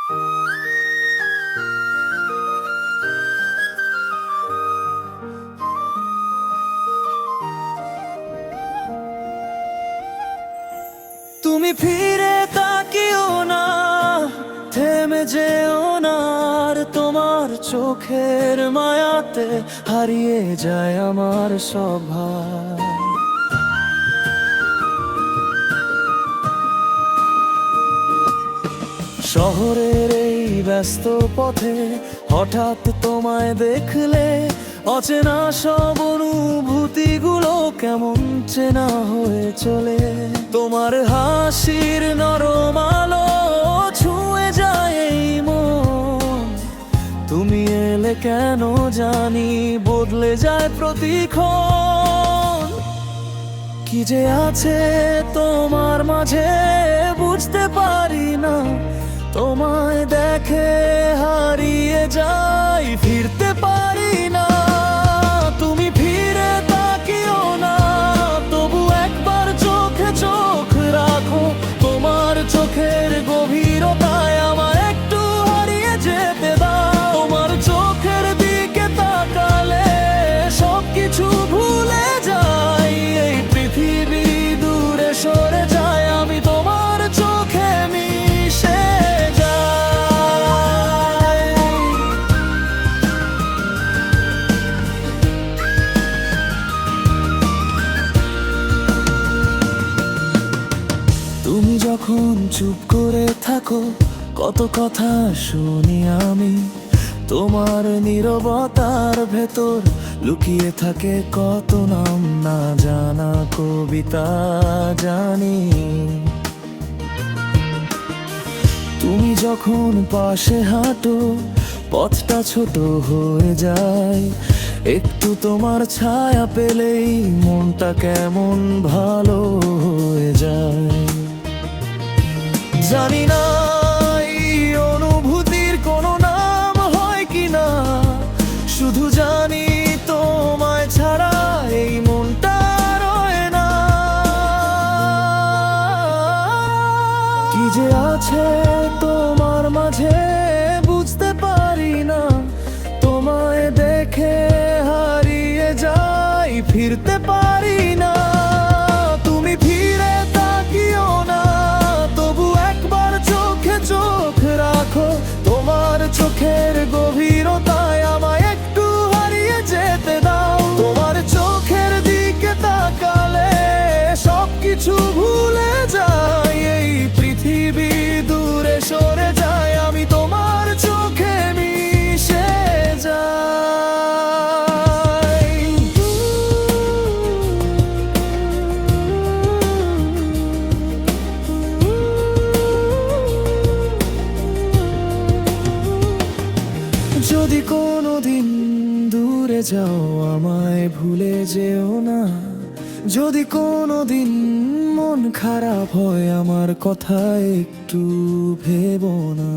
তুমি ফিরে তাকিও না, থেমে যেও না, আর তোমার চোখের মায়াতে হারিয়ে যায় আমার স্বভাব। শহরের এই ব্যস্ত পথে হঠাৎ তোমায় দেখলে অচেনা সব অনুভূতিগুলো কেমন চেনা হয়ে চলে। তোমার হাসির নরম আলো ছুঁয়ে যায় এই মন, তুমি এলে কেন জানি বদলে যায় প্রতিক্ষণ। কি যে আছে তোমার মাঝে বুঝতে পারি না, তোমায় দেখে হারিয়ে যাই, ফিরতে পারি না। তুমি ফিরে তাকিও না, তবু একবার চোখে চোখ রাখো। তোমার চোখের গভীরতায় আমার একটু হারিয়ে যেতে দাও। তোমার চোখের দিকে তাকালে সবকিছু ভুলে যাই, এই পৃথিবী দূরে সরে যায়, আমি তোমার চোখে মিশে যাই। তুমি যখন চুপ করে থাকো কত কথা শুনি আমি, তোমার নীরবতার ভেতর লুকিয়ে থাকে কত নাম না জানা কবিতা জানি। তুমি যখন পাশে হাঁটো পথটা ছোট হয়ে যায়, একটু তোমার ছায়া পেলেই মনটা কেমন ভালো হয়ে যায়। জানি না এই অনুভূতির কোনো নাম হয় কিনা, শুধু জানি তোমায় ছাড়া এই মনটা রয় না। কি যে আছে তোমার মাঝে বুঝতে পারি না, তোমায় দেখে হারিয়ে যাই, ফিরতে পারি না। তুমি ফিরে তাকিও না, তবু একবার চোখে চোখ রাখো। তোমার চোখের গভীরতায় আমায় একটু হারিয়ে যেতে দাও। তোমার চোখের দিকে তাকালে সবকিছু ভুলে যাই, এই পৃথিবী দূরে সরে যায়, আমি তোমার চোখে মিশে যাই। যদি কোনোদিন দূরে যাও আমায় ভুলে যেও না, যদি কোনোদিন মন খারাপ হয় আমার কথা একটু ভেবো না।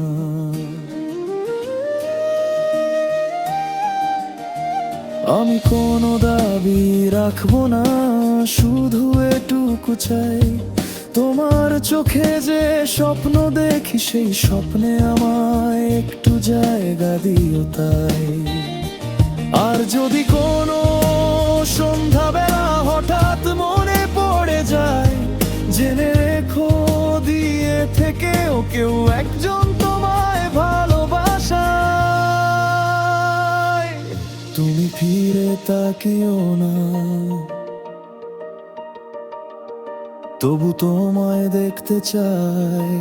আমি কোনো দাবি রাখবো না, শুধু এটুকু চাই তোমার চোখে যে স্বপ্ন দেখি সেই স্বপ্নে আমায় একটু জায়গা দিও তাই। আর যদি কোনো সন্ধ্যাবেলা হঠাৎ মনে পড়ে যায়, জেনে রেখো দিয়ে থেকেও কেউ একজন তোমায় ভালোবাসায়। তুমি ফিরে তাকিও না, তবু তোমায় দেখতে চাই।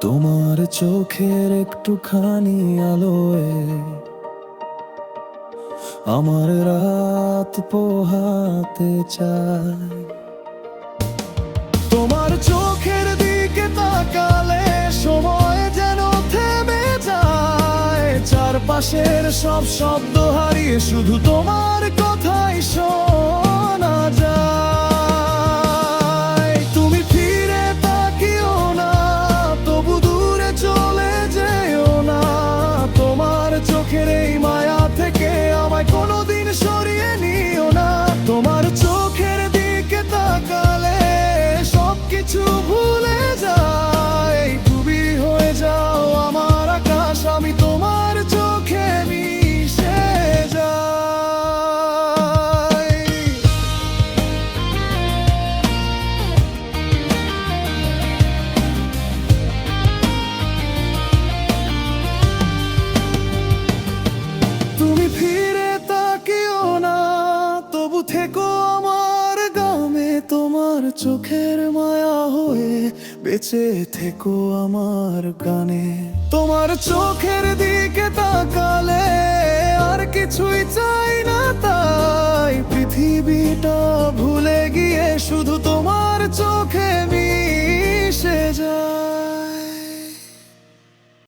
তোমার চোখের একটুখানি আলোয় আমার রাত পোহাতে চাই। তোমার চোখের দিকে তাকালে সময় যেন থেমে যায়, চারপাশের সব শব্দ হারিয়ে শুধু তোমার কথাই শোনা যায়। তুমি ফিরে তাকিও না, তবু দূরে চলে যেও না। তোমার চোখের এই মায়া থেকে আমায় কোনোদিন সরিয়ে নিও না। তোমার চোখের দিকে তাকালে সবকিছু ভুলে যায়, থেকো আমার গ্রামে, তোমার চোখের মায়া হয়ে বেঁচে থেকো আমার গানে। তোমার চোখের দিকে তাকালে আর কিছুই চাই না, তাই পৃথিবীটা ভুলে গিয়ে শুধু